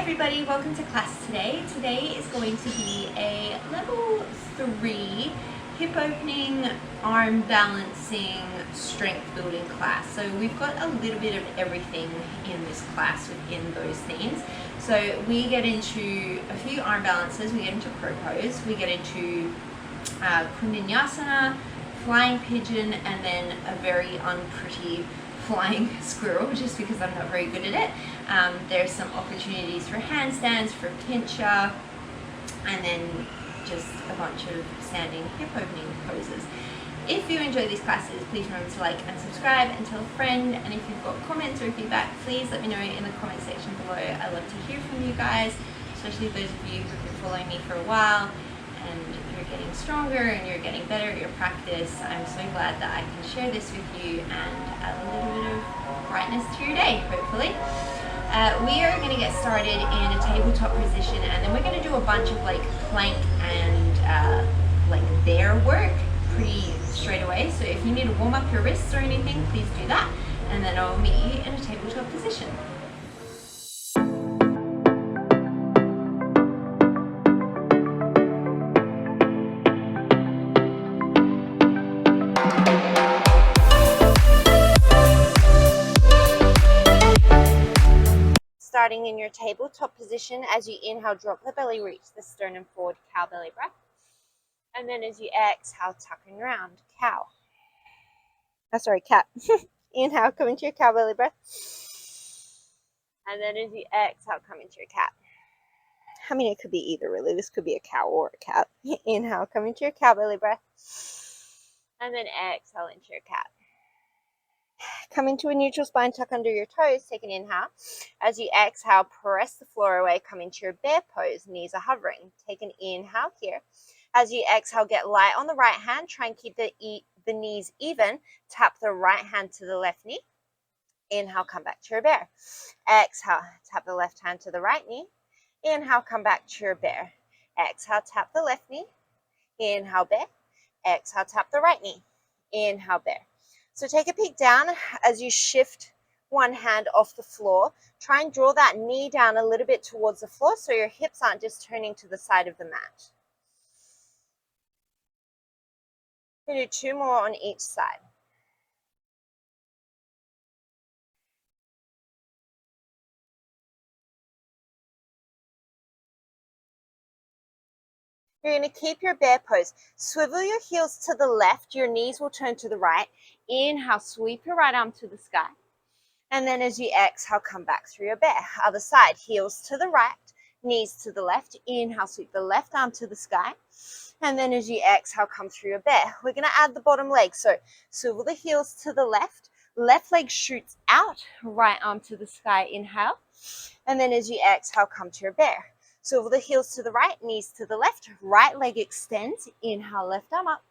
everybody, welcome to class today. Today is going to be a level 3 hip opening, arm balancing, strength building class. So we've got a little bit of everything in this class within those themes. So we get into a few arm balances, we get into crow pose, we get into kundinyasana, flying pigeon, and then a very unpretty flying squirrel, just because I'm not very good at it. There's some opportunities for handstands, for pincher, and then just a bunch of standing hip opening poses. If you enjoy these classes, please remember to like and subscribe and tell a friend. And if you've got comments or feedback, please let me know in the comment section below. I love to hear from you guys, especially those of you who've been following me for a while and you're getting stronger and you're getting better at your practice. I'm so glad that I can share this with you and add a little bit of brightness to your day, hopefully. We are going to get started in a tabletop position, and then we're going to do a bunch of like plank and like bear work pretty straight away. So if you need to warm up your wrists or anything, please do that, and then I'll meet you in a tabletop position. Starting in your tabletop position, as you inhale, drop the belly, reach the sternum forward, cow belly breath. And then as you exhale, tuck and round, cow. Cat. Inhale, come into your cow belly breath. And then as you exhale, come into your cat. I mean, it could be either, really. This could be a cow or a cat. Inhale, come into your cow belly breath. And then exhale into your cat. Come into a neutral spine, tuck under your toes, take an inhale. As you exhale, press the floor away, come into your bear pose, knees are hovering. Take an inhale here. As you exhale, get light on the right hand, try and keep the knees even. Tap the right hand to the left knee. Inhale, come back to your bear. Exhale, tap the left hand to the right knee. Inhale, come back to your bear. Exhale, tap the left knee. Inhale, bear. Exhale, tap the right knee. Inhale, bear. So take a peek down as you shift one hand off the floor. Try and draw that knee down a little bit towards the floor so your hips aren't just turning to the side of the mat. We'll do 2 more on each side. You're going to keep your bear pose. Swivel your heels to the left. Your knees will turn to the right. Inhale, sweep your right arm to the sky. And then as you exhale, come back through your bear. Other side, heels to the right, knees to the left. Inhale, sweep the left arm to the sky. And then as you exhale, come through your bear. We're going to add the bottom leg. So swivel the heels to the left. Left leg shoots out, right arm to the sky. Inhale. And then as you exhale, come to your bear. Swivel the heels to the right, knees to the left, right leg extends. Inhale, left arm up.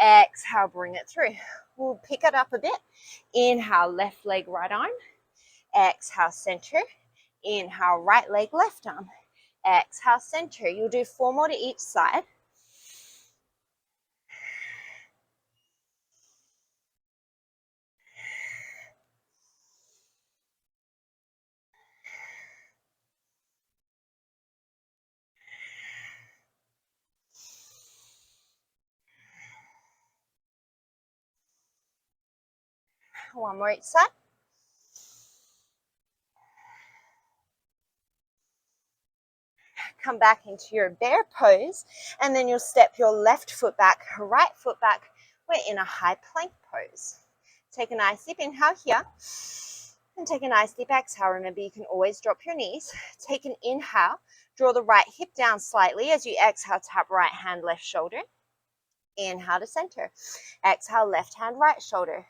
Exhale, bring it through. We'll pick it up a bit. Inhale, left leg, right arm. Exhale, center. Inhale, right leg, left arm. Exhale, center. You'll do 4 more to each side. One more each side. Come back into your bear pose, and then you'll step your left foot back, right foot back. We're in a high plank pose. Take a nice deep inhale here, and take a nice deep exhale. Remember, you can always drop your knees. Take an inhale, draw the right hip down slightly. As you exhale, tap right hand, left shoulder. Inhale to center. Exhale, left hand, right shoulder.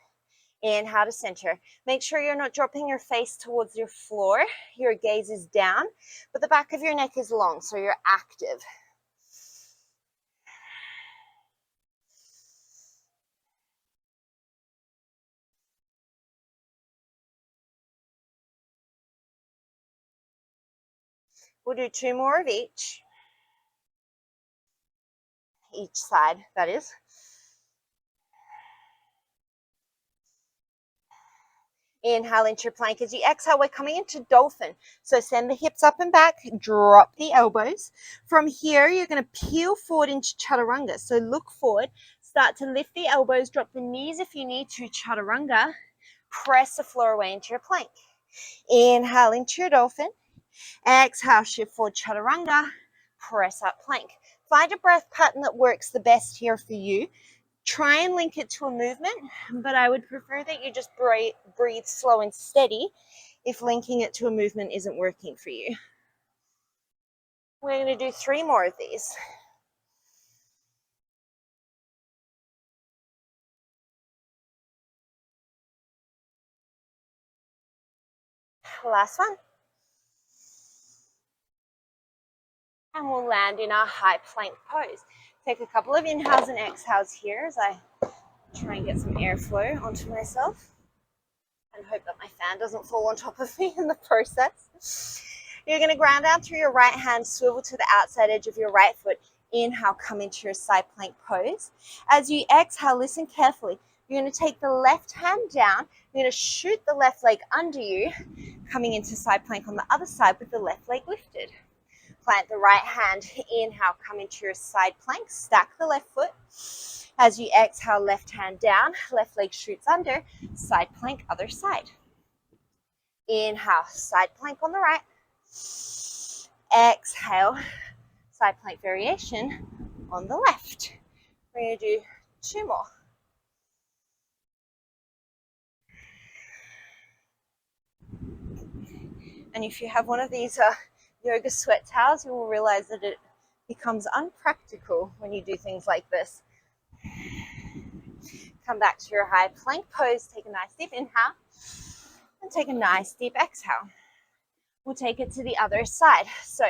Inhale to center. Make sure you're not dropping your face towards your floor. Your gaze is down, but the back of your neck is long, so you're active. We'll do 2 more of each side, that is. Inhale into your plank. As you exhale, we're coming into dolphin. So send the hips up and back, drop the elbows. From here, you're going to peel forward into chaturanga. So look forward, start to lift the elbows, drop the knees if you need to, chaturanga. Press the floor away into your plank. Inhale into your dolphin. Exhale, shift forward, chaturanga. Press up, plank. Find a breath pattern that works the best here for you. Try and link it to a movement, but I would prefer that you just breathe slow and steady if linking it to a movement isn't working for you. We're going to do 3 more of these. Last one. And we'll land in our high plank pose. Take a couple of inhales and exhales here as I try and get some airflow onto myself and hope that my fan doesn't fall on top of me in the process. You're going to ground down through your right hand, swivel to the outside edge of your right foot. Inhale, come into your side plank pose. As you exhale, listen carefully. You're going to take the left hand down. You're going to shoot the left leg under you, coming into side plank on the other side with the left leg lifted. Plant the right hand. Inhale, come into your side plank. Stack the left foot. As you exhale, left hand down, left leg shoots under, side plank, other side. Inhale, side plank on the right. Exhale, side plank variation on the left. We're going to do 2 more. And if you have one of these yoga sweat towels, you will realize that it becomes unpractical when you do things like this. Come back to your high plank pose. Take a nice deep inhale and take a nice deep exhale. We'll take it to the other side. So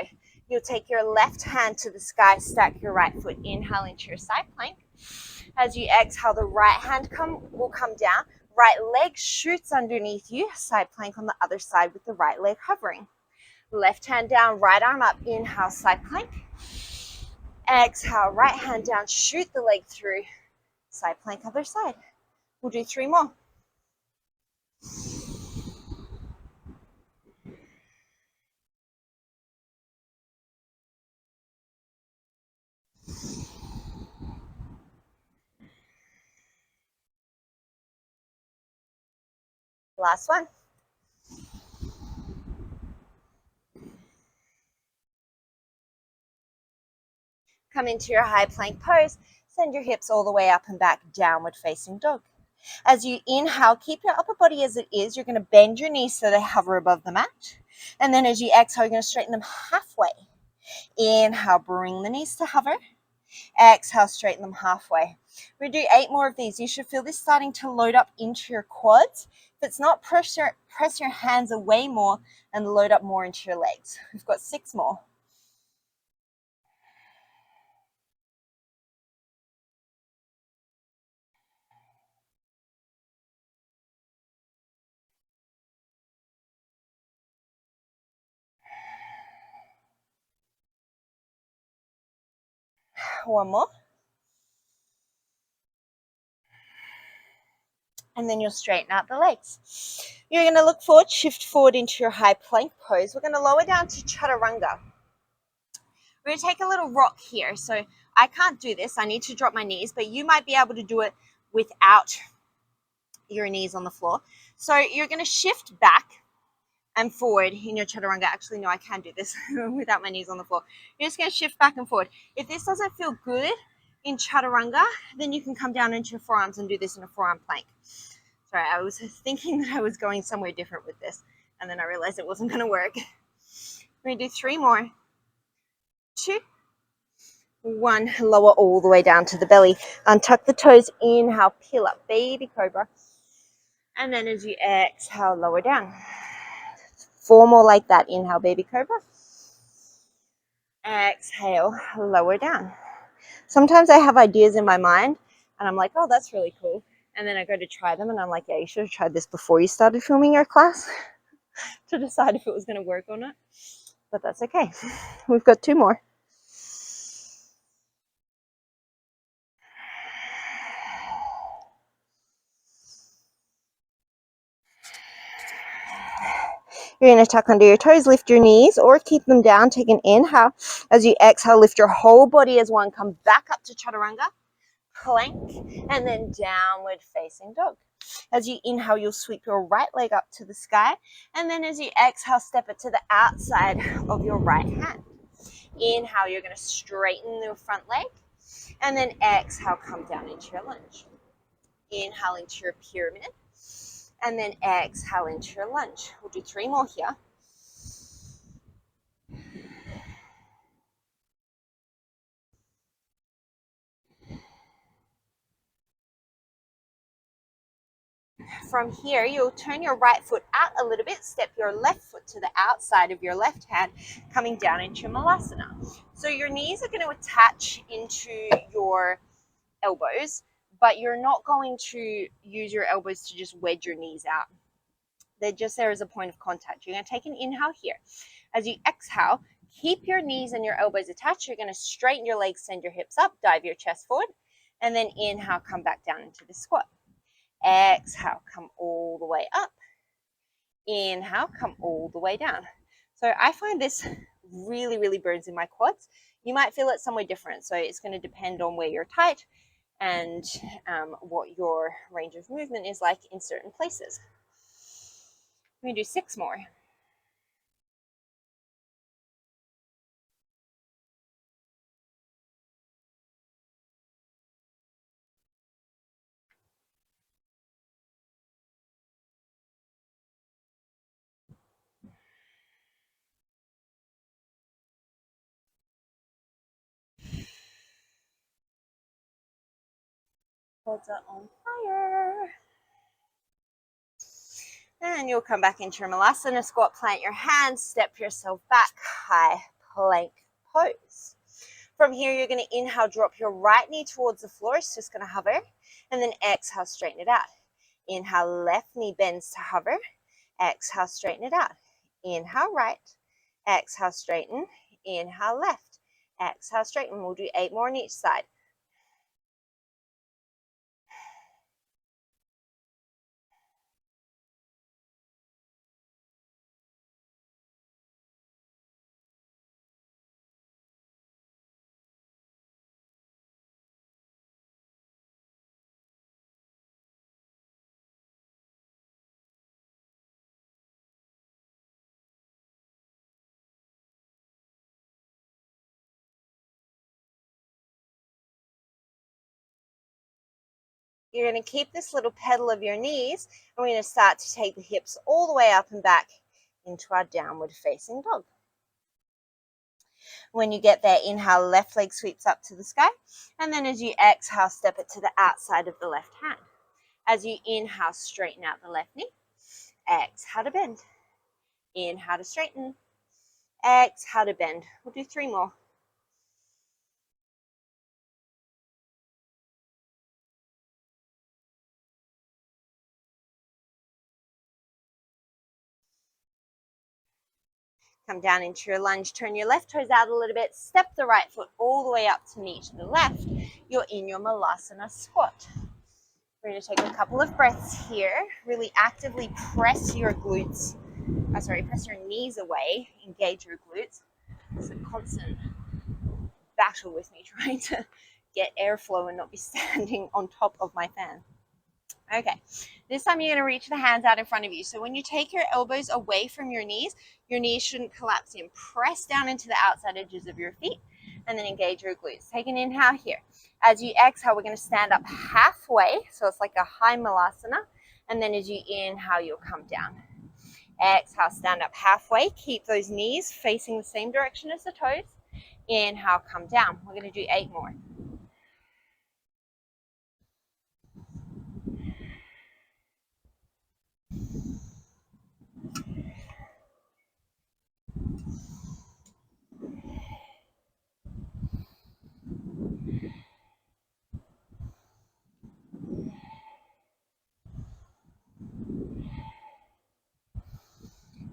you'll take your left hand to the sky, stack your right foot, inhale into your side plank. As you exhale, the right hand will come down. Right leg shoots underneath you, side plank on the other side with the right leg hovering. Left hand down, right arm up, inhale, side plank. Exhale, right hand down, shoot the leg through, side plank, other side. We'll do 3 more. Last one. Come into your high plank pose. Send your hips all the way up and back, downward facing dog. As you inhale, keep your upper body as it is. You're going to bend your knees so they hover above the mat. And then as you exhale, you're going to straighten them halfway. Inhale, bring the knees to hover. Exhale, straighten them halfway. We're going to do 8 more of these. You should feel this starting to load up into your quads. If it's not, press your hands away more and load up more into your legs. We've got 6 more. One more. And then you'll straighten out the legs. You're going to look forward, shift forward into your high plank pose. We're going to lower down to chaturanga. We're going to take a little rock here. So I can't do this. I need to drop my knees, but you might be able to do it without your knees on the floor. So you're going to shift back and forward in your chaturanga. Actually, no, I can do this without my knees on the floor. You're just going to shift back and forward. If this doesn't feel good in chaturanga, then you can come down into your forearms and do this in a forearm plank. Sorry, I was thinking that I was going somewhere different with this, and then I realized it wasn't going to work. We're going to do 3 more. 2, 1. Lower all the way down to the belly. Untuck the toes. Inhale, peel up, baby cobra. And then as you exhale, lower down. 4 more like that. Inhale, baby cobra. Exhale, lower down. Sometimes I have ideas in my mind, and I'm like, oh, that's really cool. And then I go to try them, and I'm like, yeah, you should have tried this before you started filming your class to decide if it was going to work or not. But that's okay. We've got 2 more. You're going to tuck under your toes, lift your knees or keep them down. Take an inhale. As you exhale, lift your whole body as one. Come back up to chaturanga, plank, and then downward facing dog. As you inhale, you'll sweep your right leg up to the sky. And then as you exhale, step it to the outside of your right hand. Inhale, you're going to straighten your front leg. And then exhale, come down into your lunge. Inhale into your pyramid. And then exhale into your lunge. We'll do 3 more here. From here, you'll turn your right foot out a little bit, step your left foot to the outside of your left hand, coming down into malasana. So your knees are going to attach into your elbows, but you're not going to use your elbows to just wedge your knees out. They're just there as a point of contact. You're going to take an inhale here. As you exhale, keep your knees and your elbows attached. You're going to straighten your legs, send your hips up, dive your chest forward, and then inhale, come back down into the squat. Exhale, come all the way up. Inhale, come all the way down. So I find this really, really burns in my quads. You might feel it somewhere different. So it's going to depend on where you're tight and what your range of movement is like in certain places. We're going to do 6 more. Quads are on fire. And you'll come back into your malasana squat, plant your hands, step yourself back, high plank pose. From here, you're going to inhale, drop your right knee towards the floor. It's just going to hover. And then exhale, straighten it out. Inhale, left knee bends to hover. Exhale, straighten it out. Inhale, right. Exhale, straighten. Inhale, left. Exhale, straighten. We'll do 8 more on each side. You're going to keep this little pedal of your knees, and we're going to start to take the hips all the way up and back into our downward facing dog. When you get there, inhale, left leg sweeps up to the sky, and then as you exhale, step it to the outside of the left hand. As you inhale, straighten out the left knee. Exhale to bend. Inhale to straighten. Exhale to bend. We'll do 3 more. Come down into your lunge, turn your left toes out a little bit, step the right foot all the way up to meet the left. You're in your malasana squat. We're going to take a couple of breaths here. Really actively press your glutes. Press your knees away, engage your glutes. It's a constant battle with me trying to get airflow and not be standing on top of my fan. Okay, this time you're going to reach the hands out in front of you. So when you take your elbows away from your knees shouldn't collapse in. Press down into the outside edges of your feet and then engage your glutes. Take an inhale here. As you exhale, we're going to stand up halfway. So it's like a high malasana. And then as you inhale, you'll come down. Exhale, stand up halfway. Keep those knees facing the same direction as the toes. Inhale, come down. We're going to do 8 more.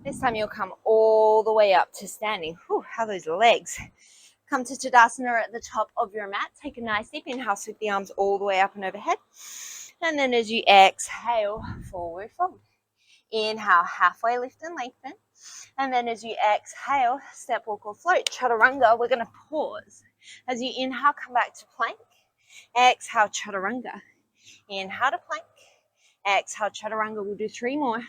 This time you'll come all the way up to standing. Whew, how those legs. Come to Tadasana at the top of your mat. Take a nice deep inhale, sweep the arms all the way up and overhead. And then as you exhale, forward fold. Inhale, halfway lift and lengthen. And then as you exhale, step, walk, or float, chaturanga, we're going to pause. As you inhale, come back to plank. Exhale, chaturanga. Inhale to plank. Exhale, chaturanga. We'll do 3 more.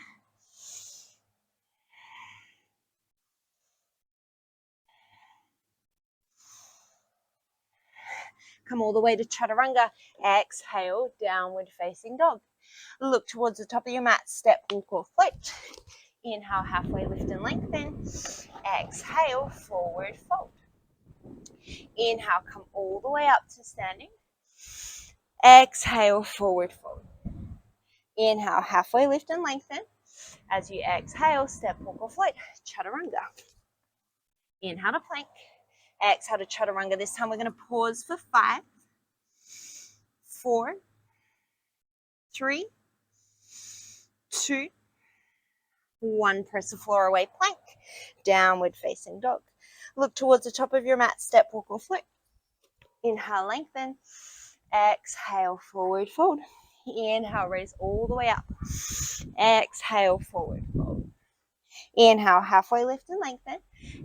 Come all the way to chaturanga. Exhale, downward facing dog. Look towards the top of your mat. Step, walk, or float. Inhale, halfway lift and lengthen. Exhale, forward fold. Inhale, come all the way up to standing. Exhale, forward fold. Inhale, halfway lift and lengthen. As you exhale, step, walk, or float, chaturanga. Inhale to plank. Exhale to chaturanga. This time we're going to pause for 5, 4, 3, 2, 1. Press the floor away, plank. Downward facing dog. Look towards the top of your mat, step, walk, or float. Inhale, lengthen. Exhale, forward fold. Inhale, raise all the way up. Exhale, forward fold. Inhale, halfway lift and lengthen.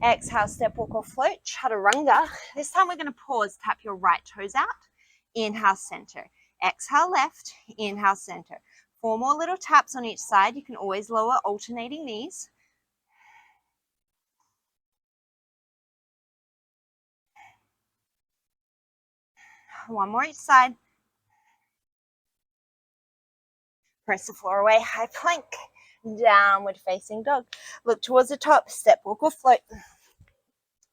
Exhale, step, walk, or float, chaturanga. This time we're going to pause, tap your right toes out. Inhale, center. Exhale, left. Inhale, center. 4 more little taps on each side. You can always lower, alternating these. One more each side. Press the floor away, high plank. Downward facing dog. Look towards the top, step, walk, or float.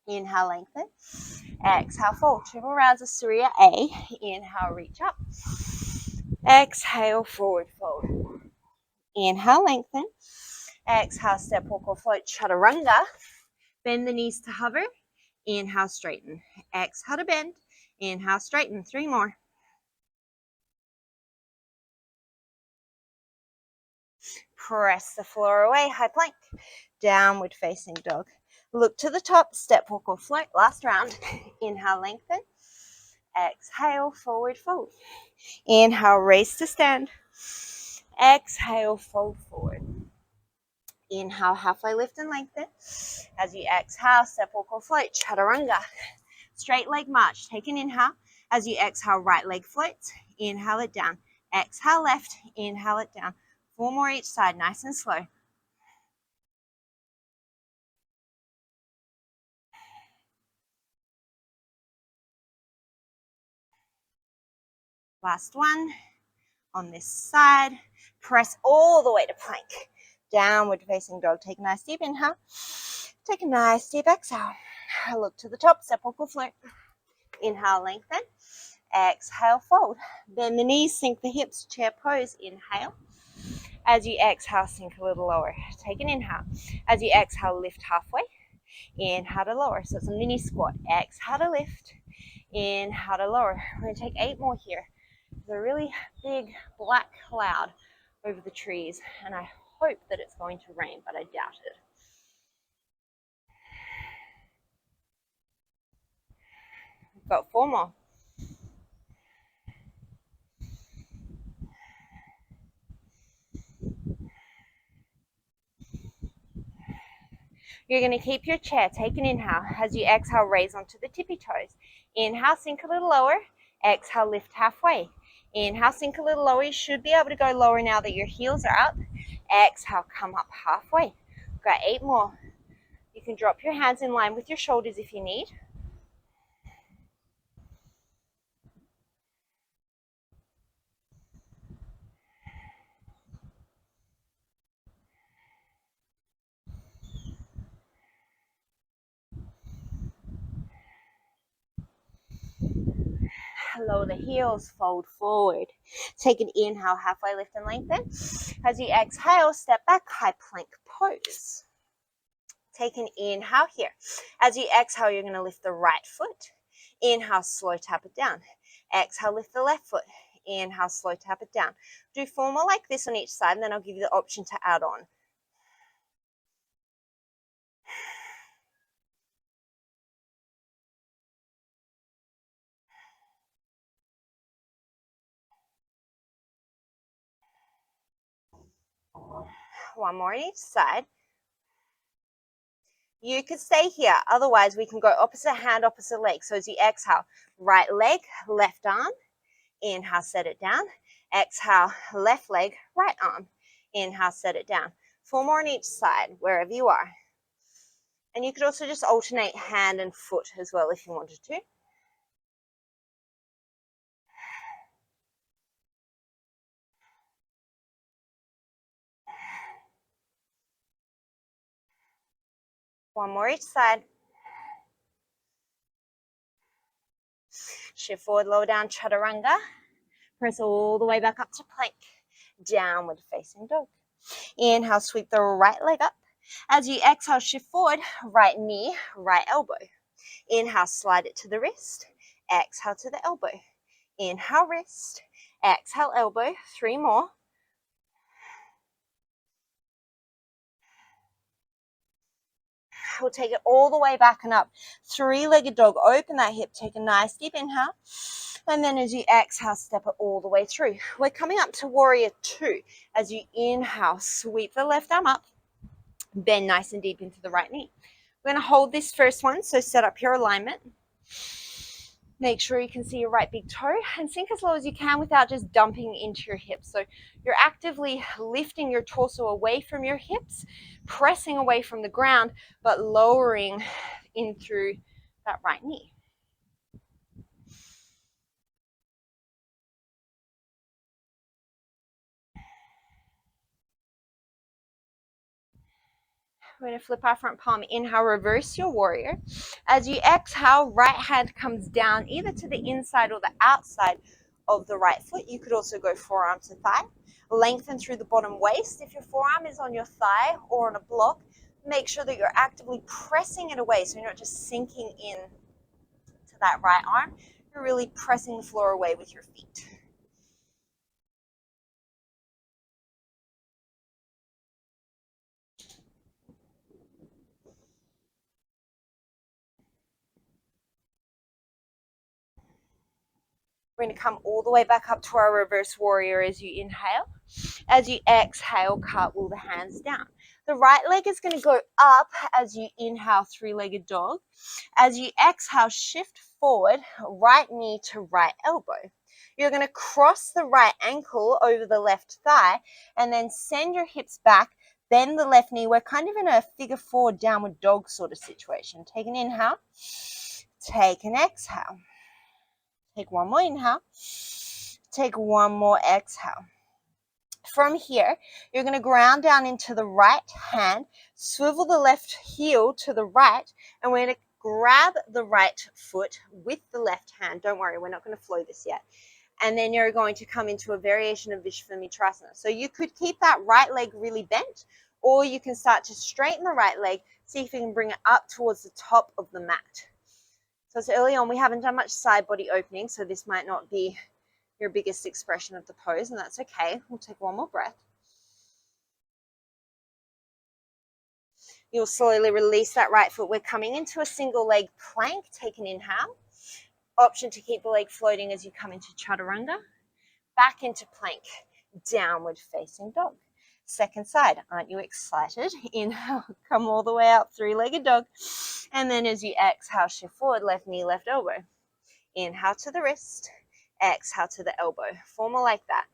Inhale, lengthen. Exhale, fold. Triple rounds of Surya A. Inhale, reach up. Exhale, forward fold. Inhale, lengthen. Exhale, step, walk, or float, chaturanga. Bend the knees to hover. Inhale, straighten. Exhale to bend. Inhale, straighten. 3 more. Press the floor away, high plank. Downward facing dog. Look to the top, step, walk, or float. Last round. Inhale, lengthen. Exhale, forward fold. Inhale, raise to stand. Exhale, fold forward. Inhale, halfway lift and lengthen. As you exhale, step, walk, or float, chaturanga. Straight leg march. Take an inhale. As you exhale, right leg floats. Inhale it down. Exhale left. Inhale it down. 4 more each side, nice and slow. Last one. On this side. Press all the way to plank. Downward facing dog. Take a nice deep inhale. Take a nice deep exhale. Look to the top. Step, walk, or float. Inhale, lengthen. Exhale, fold. Bend the knees, sink the hips, chair pose. Inhale. As you exhale, sink a little lower. Take an inhale. As you exhale, lift halfway. Inhale to lower. So it's a mini squat. Exhale to lift. Inhale to lower. We're going to take 8 more here. There's a really big black cloud over the trees, and I hope that it's going to rain, but I doubt it. We've got 4 more. You're going to keep your chair. Take an inhale. As you exhale, raise onto the tippy toes. Inhale, sink a little lower. Exhale, lift halfway. Inhale, sink a little lower. You should be able to go lower now that your heels are up. Exhale, come up halfway. Got 8 more. You can drop your hands in line with your shoulders if you need. Lower the heels, fold forward. Take an inhale, halfway lift and lengthen. As you exhale, step back, high plank pose. Take an inhale here. As you exhale, you're going to lift the right foot. Inhale, slow tap it down. Exhale, lift the left foot. Inhale, slow tap it down. Do 4 more like this on each side, and then I'll give you the option to add on. One more on each side. You could stay here. Otherwise, we can go opposite hand, opposite leg. So as you exhale, right leg, left arm. Inhale, set it down. Exhale, left leg, right arm. Inhale, set it down. 4 more on each side, wherever you are. And you could also just alternate hand and foot as well if you wanted to. One more each side. Shift forward, lower down, chaturanga. Press all the way back up to plank. Downward facing dog. Inhale, sweep the right leg up. As you exhale, shift forward, right knee, right elbow. Inhale, slide it to the wrist. Exhale to the elbow. Inhale, wrist. Exhale, elbow. 3 more. We'll take it all the way back and up. 3-legged dog. Open that hip. Take a nice deep inhale. And then as you exhale, step it all the way through. We're coming up to warrior 2. As you inhale, sweep the left arm up. Bend nice and deep into the right knee. We're going to hold this first one, so set up your alignment. Make sure you can see your right big toe and sink as low as you can without just dumping into your hips. So you're actively lifting your torso away from your hips, pressing away from the ground, but lowering in through that right knee. We're going to flip our front palm. Inhale, reverse your warrior. As you exhale, right hand comes down either to the inside or the outside of the right foot. You could also go forearm to thigh. Lengthen through the bottom waist. If your forearm is on your thigh or on a block, make sure that you're actively pressing it away so you're not just sinking in to that right arm. You're really pressing the floor away with your feet. We're going to come all the way back up to our reverse warrior as you inhale. As you exhale, cartwheel the hands down. The right leg is going to go up as you inhale, 3-legged dog. As you exhale, shift forward, right knee to right elbow. You're going to cross the right ankle over the left thigh and then send your hips back, bend the left knee. We're kind of in a figure 4 downward dog sort of situation. Take an inhale, take an exhale. Take one more inhale, take one more exhale. From here, you're going to ground down into the right hand, swivel the left heel to the right, and we're going to grab the right foot with the left hand. Don't worry, we're not going to flow this yet. And then you're going to come into a variation of Visvamittrasana. So you could keep that right leg really bent, or you can start to straighten the right leg, see if you can bring it up towards the top of the mat. So it's early on, we haven't done much side body opening, so this might not be your biggest expression of the pose, and that's okay. We'll take one more breath. You'll slowly release that right foot. We're coming into a single leg plank. Take an inhale. Option to keep the leg floating as you come into chaturanga. Back into plank. Downward facing dog. Second side. Aren't you excited? Inhale, come all the way up, 3-legged dog. And then as you exhale, shift forward, left knee, left elbow. Inhale to the wrist. Exhale to the elbow. 4 more like that.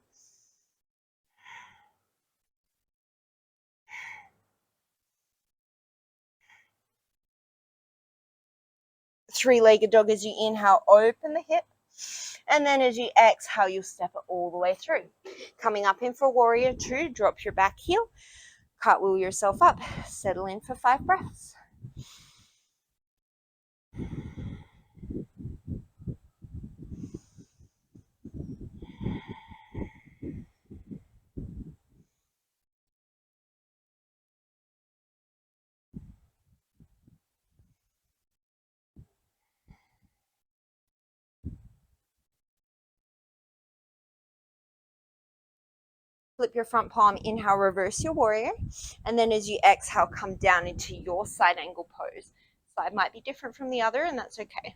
3-legged dog. As you inhale, open the hip. And then as you exhale, you'll step it all the way through. Coming up in for warrior 2, drop your back heel. Cartwheel yourself up. Settle in for 5 breaths. Flip your front palm, inhale, reverse your warrior. And then as you exhale, come down into your side angle pose. Side might be different from the other, and that's okay.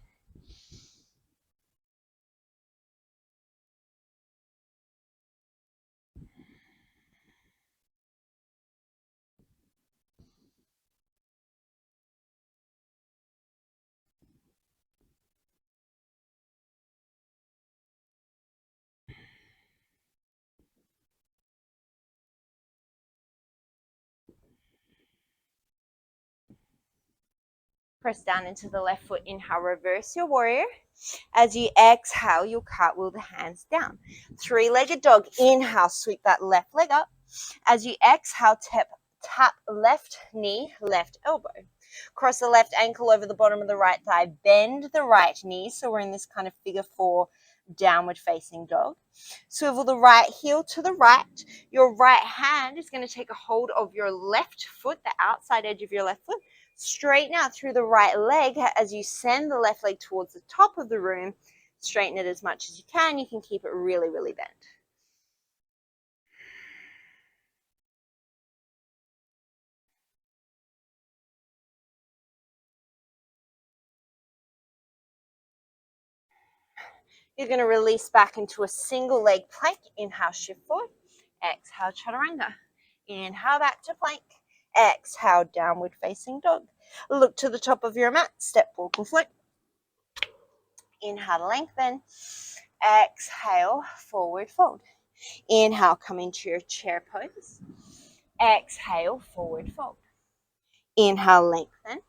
Press down into the left foot. Inhale, reverse your warrior. As you exhale, you'll cartwheel the hands down. Three-legged dog. Inhale, sweep that left leg up. As you exhale, tap left knee, left elbow. Cross the left ankle over the bottom of the right thigh. Bend the right knee. So we're in this kind of figure 4 downward facing dog. Swivel the right heel to the right. Your right hand is going to take a hold of your left foot, the outside edge of your left foot. Straighten out through the right leg as you send the left leg towards the top of the room. Straighten it as much as you can. You can keep it really, really bent. You're going to release back into a single leg plank. Inhale, shift forward. Exhale, chaturanga. Inhale, back to plank. Exhale, downward facing dog. Look to the top of your mat. Step, walk, or float. Inhale, lengthen. Exhale, forward fold. Inhale, come into your chair pose. Exhale, forward fold. Inhale, lengthen.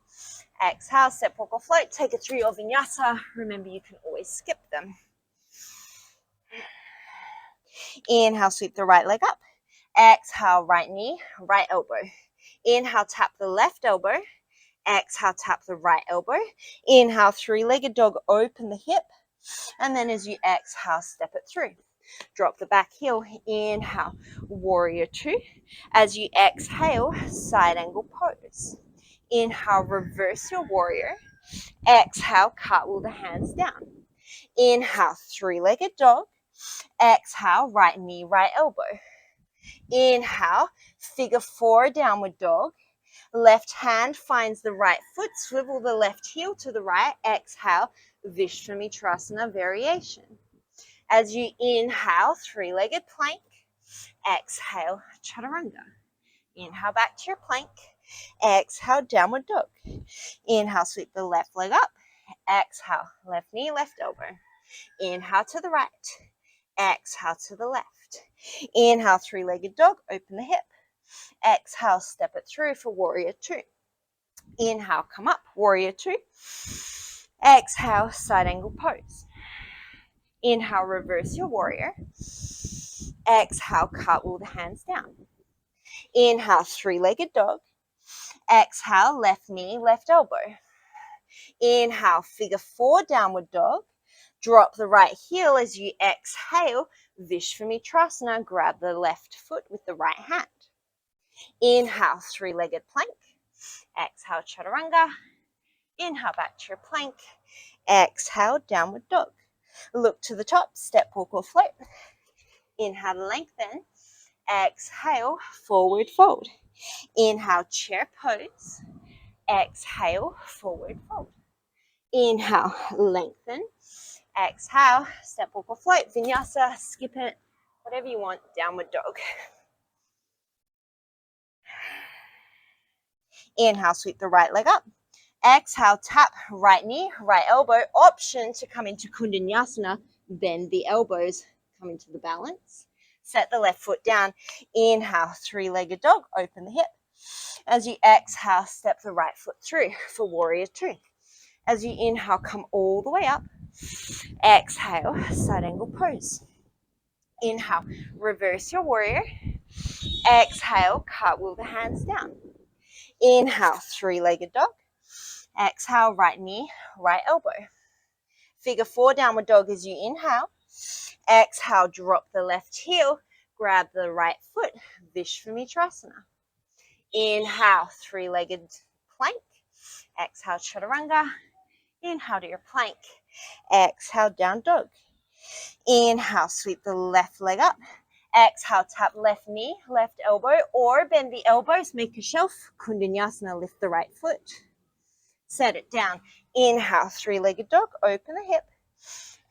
Exhale, step, walk, or float. Take it through your vinyasa. Remember, you can always skip them. Inhale, sweep the right leg up. Exhale, right knee, right elbow. Inhale, tap the left elbow. Exhale, tap the right elbow. Inhale, three-legged dog, open the hip. And then as you exhale, step it through. Drop the back heel. Inhale, warrior 2. As you exhale, side angle pose. Inhale, reverse your warrior. Exhale, cartwheel the hands down. Inhale, three-legged dog. Exhale, right knee, right elbow. Inhale, figure 4 downward dog. Left hand finds the right foot. Swivel the left heel to the right. Exhale, Vishramitrasana variation. As you inhale, three-legged plank. Exhale, chaturanga. Inhale, back to your plank. Exhale, downward dog. Inhale, sweep the left leg up. Exhale, left knee, left elbow. Inhale to the right. Exhale to the left. Inhale, three-legged dog. Open the hip. Exhale, step it through for warrior 2. Inhale, come up, warrior 2. Exhale, side angle pose. Inhale, reverse your warrior. Exhale, cartwheel the hands down. Inhale, three-legged dog. Exhale, left knee, left elbow. Inhale, figure 4 downward dog. Drop the right heel as you exhale, Vishramitrasana. Grab the left foot with the right hand. Inhale, three-legged plank. Exhale, chaturanga. Inhale, back to your plank. Exhale, downward dog. Look to the top, step, walk, or float. Inhale, lengthen. Exhale, forward fold. Inhale, chair pose. Exhale, forward fold. Inhale, lengthen. Exhale, step, walk, or float. Vinyasa, skip it, whatever you want, downward dog. Inhale, sweep the right leg up. Exhale, tap right knee, right elbow. Option to come into Kundanyasana. Bend the elbows, come into the balance. Set the left foot down. Inhale, three-legged dog. Open the hip. As you exhale, step the right foot through for warrior 2. As you inhale, come all the way up. Exhale, side angle pose. Inhale, reverse your warrior. Exhale, cartwheel the hands down. Inhale, three-legged dog. Exhale, right knee, right elbow. Figure 4 downward dog as you inhale. Exhale, drop the left heel. Grab the right foot, Vishramitrasana. Inhale, three-legged plank. Exhale, chaturanga. Inhale to your plank. Exhale, down dog. Inhale, sweep the left leg up. Exhale, tap left knee, left elbow, or bend the elbows, make a shelf. Kundanyasana, lift the right foot. Set it down. Inhale, three-legged dog, open the hip.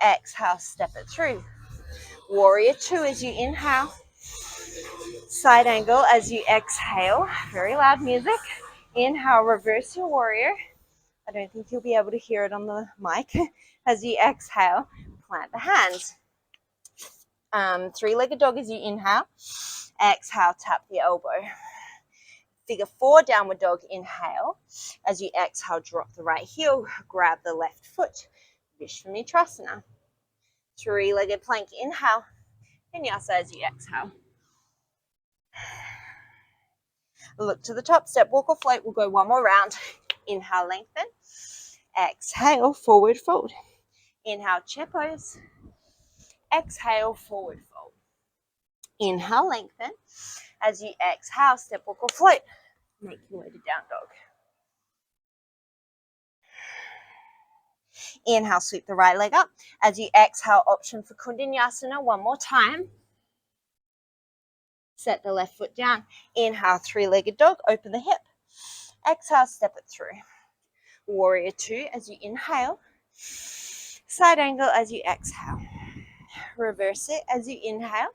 Exhale, step it through. Warrior 2 as you inhale. Side angle as you exhale. Very loud music. Inhale, reverse your warrior. I don't think you'll be able to hear it on the mic. As you exhale, plant the hands. Three-legged dog as you inhale. Exhale, tap the elbow. Figure 4, downward dog, inhale. As you exhale, drop the right heel, grab the left foot, Vishramitrasana. 3-legged plank, inhale. Vinyasa as you exhale. Look to the top, step, walk or float. We'll go one more round. Inhale, lengthen. Exhale, forward fold. Inhale, chair pose. Exhale, forward fold. Inhale, lengthen. As you exhale, step, walk or float. Make your way to down dog. Inhale, sweep the right leg up. As you exhale, option for Kundinayasana one more time. Set the left foot down. Inhale, 3-legged dog, open the hip. Exhale, step it through. Warrior 2 as you inhale. Side angle as you exhale. Reverse it as you inhale.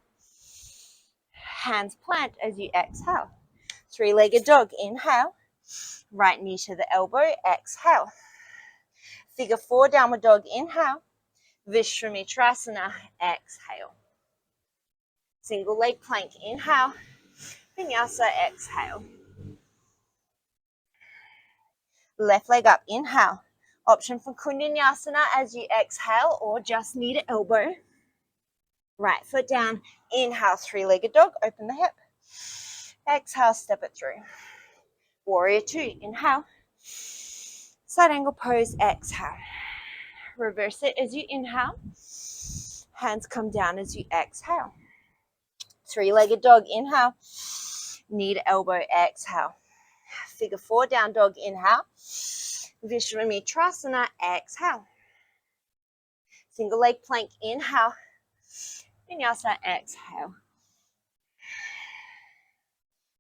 Hands plant as you exhale. 3-legged dog, inhale. Right knee to the elbow, exhale. Figure 4, downward dog, inhale. Vishramitrasana, exhale. Single leg plank, inhale. Vinyasa, exhale. Left leg up, inhale. Option for Kundinayasana as you exhale or just knee to elbow. Right foot down, inhale, 3-legged dog, open the hip. Exhale, step it through. Warrior 2, inhale. Side angle pose, exhale. Reverse it as you inhale. Hands come down as you exhale. 3-legged dog, inhale. Knee to elbow, exhale. Figure 4, down dog, inhale. Vishramitrasana, exhale. Single leg plank, inhale. Vinyasa, exhale.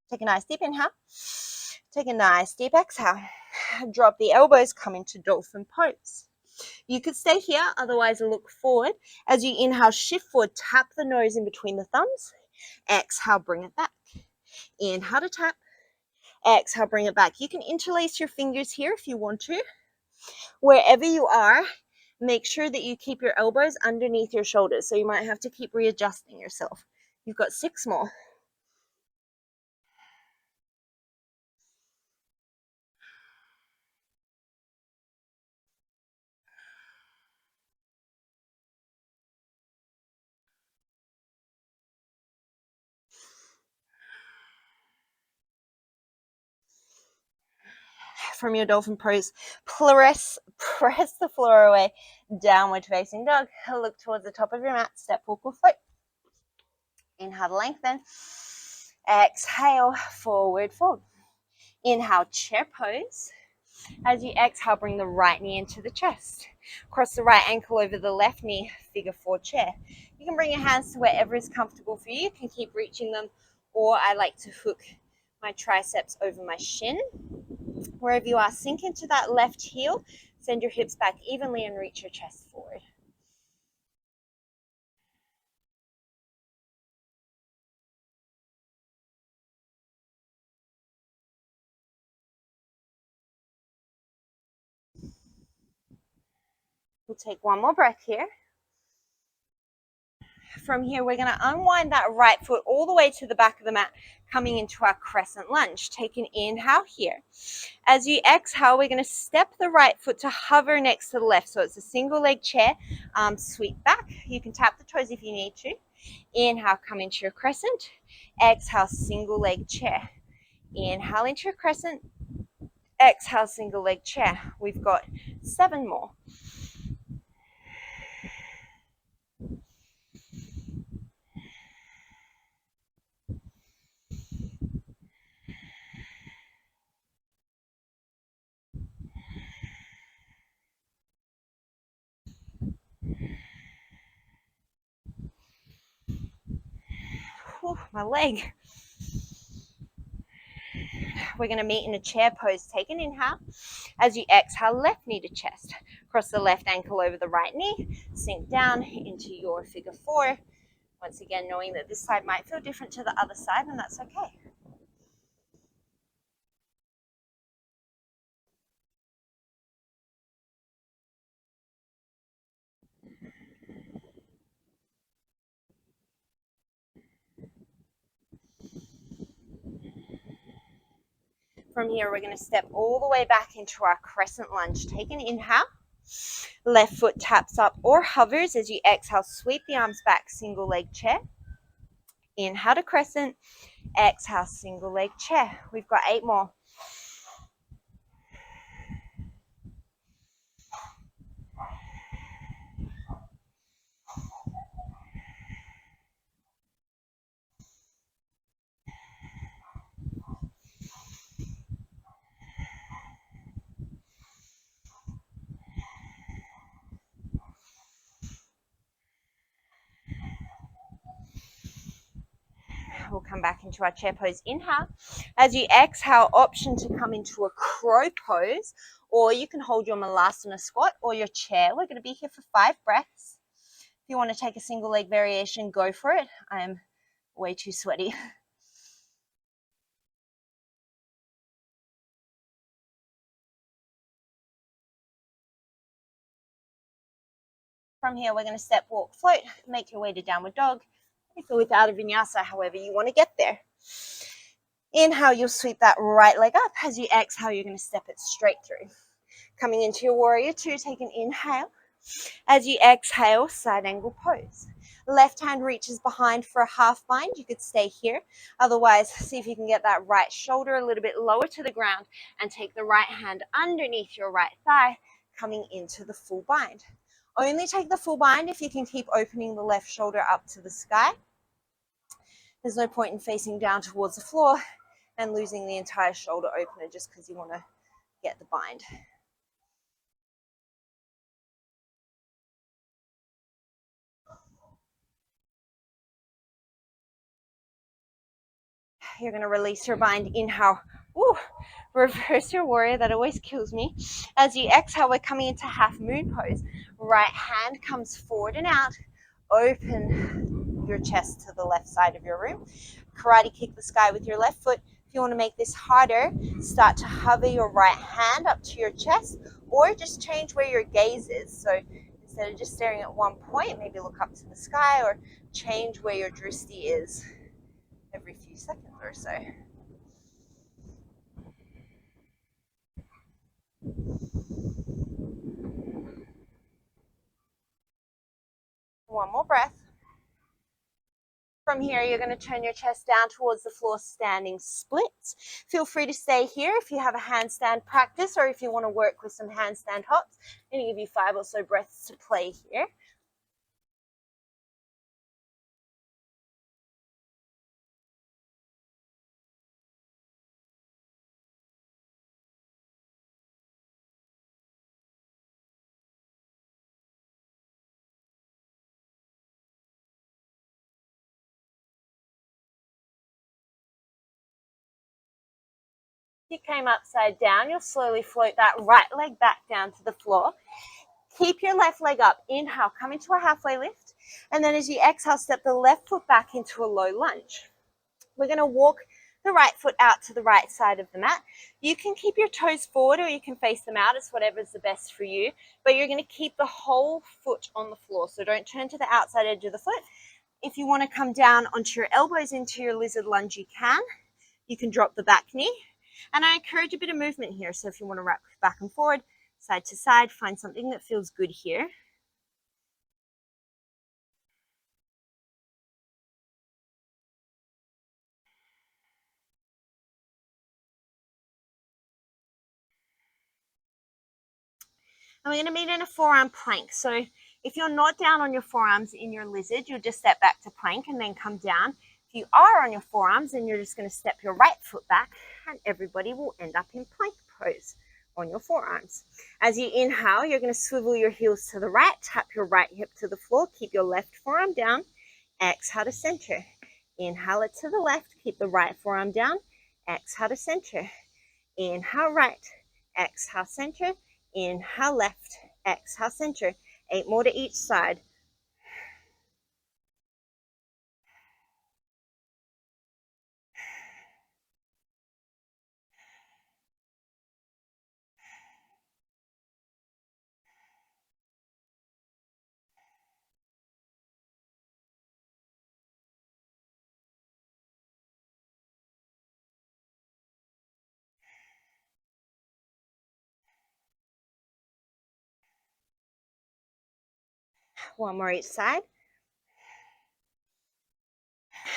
Take a nice deep inhale. Take a nice deep exhale. Drop the elbows, come into dolphin pose. You could stay here, otherwise look forward. As you inhale, shift forward, tap the nose in between the thumbs. Exhale, bring it back. Inhale to tap. Exhale, bring it back. You can interlace your fingers here if you want to. Wherever you are, make sure that you keep your elbows underneath your shoulders. So you might have to keep readjusting yourself. You've got 6 more. From your dolphin pose, press the floor away, downward facing dog. Look towards the top of your mat, step, walk or float. Inhale to lengthen. Exhale, forward fold. Inhale, chair pose. As you exhale, bring the right knee into the chest. Cross the right ankle over the left knee, figure 4 chair. You can bring your hands to wherever is comfortable for you. You can keep reaching them, or I like to hook my triceps over my shin. Wherever you are, sink into that left heel, send your hips back evenly and reach your chest forward. We'll take one more breath here. From here, we're going to unwind that right foot all the way to the back of the mat, coming into our crescent lunge. Take an inhale here. As you exhale, we're going to step the right foot to hover next to the left. So it's a single leg chair, sweep back. You can tap the toes if you need to. Inhale, come into your crescent. Exhale, single leg chair. Inhale into your crescent. Exhale, single leg chair. We've got 7 more. Whew, my leg. We're going to meet in a chair pose. Take an inhale. As you exhale, left knee to chest. Cross the left ankle over the right knee. Sink down into your figure 4. Once again, knowing that this side might feel different to the other side, and that's okay. From here, we're going to step all the way back into our crescent lunge. Take an inhale. Left foot taps up or hovers. As you exhale, sweep the arms back, single leg chair. Inhale to crescent. Exhale, single leg chair. We've got 8 more. We'll come back into our chair pose. Inhale. As you exhale, option to come into a crow pose, or you can hold your malasana squat or your chair. We're going to be here for 5 breaths. If you want to take a single leg variation, go for it. I am way too sweaty. From here, we're going to step, walk, float, make your way to downward dog. With or without a vinyasa, however you want to get there. Inhale, you'll sweep that right leg up. As you exhale, you're going to step it straight through. Coming into your warrior 2, take an inhale. As you exhale, side angle pose. Left hand reaches behind for a half bind. You could stay here. Otherwise, see if you can get that right shoulder a little bit lower to the ground and take the right hand underneath your right thigh, coming into the full bind. Only take the full bind if you can keep opening the left shoulder up to the sky. There's no point in facing down towards the floor and losing the entire shoulder opener just because you want to get the bind. You're going to release your bind. Inhale. Woo. Reverse your warrior. That always kills me. As you exhale, we're coming into half moon pose. Right hand comes forward and out. Open your chest to the left side of your room. Karate kick the sky with your left foot. If you want to make this harder, start to hover your right hand up to your chest, or just change where your gaze is. So instead of just staring at one point, maybe look up to the sky, or change where your drishti is every few seconds or so. One more breath. From here, you're going to turn your chest down towards the floor, standing splits. Feel free to stay here if you have a handstand practice, or if you want to work with some handstand hops. I'm going to give you 5 or so breaths to play here. If you came upside down, you'll slowly float that right leg back down to the floor. Keep your left leg up. Inhale, come into a halfway lift. And then as you exhale, step the left foot back into a low lunge. We're going to walk the right foot out to the right side of the mat. You can keep your toes forward or you can face them out. It's whatever's the best for you. But you're going to keep the whole foot on the floor. So don't turn to the outside edge of the foot. If you want to come down onto your elbows into your lizard lunge, you can. You can drop the back knee. And I encourage a bit of movement here. So if you want to rock back and forward, side to side, find something that feels good here. And we're going to meet in a forearm plank. So if you're not down on your forearms in your lizard, you'll just step back to plank and then come down. If you are on your forearms, then you're just going to step your right foot back, and everybody will end up in plank pose on your forearms. As you inhale, you're going to swivel your heels to the right, tap your right hip to the floor, keep your left forearm down. Exhale to center. Inhale it to the left, keep the right forearm down. Exhale to center. Inhale right. Exhale center. Inhale left. Exhale center. 8 more to each side. One more each side.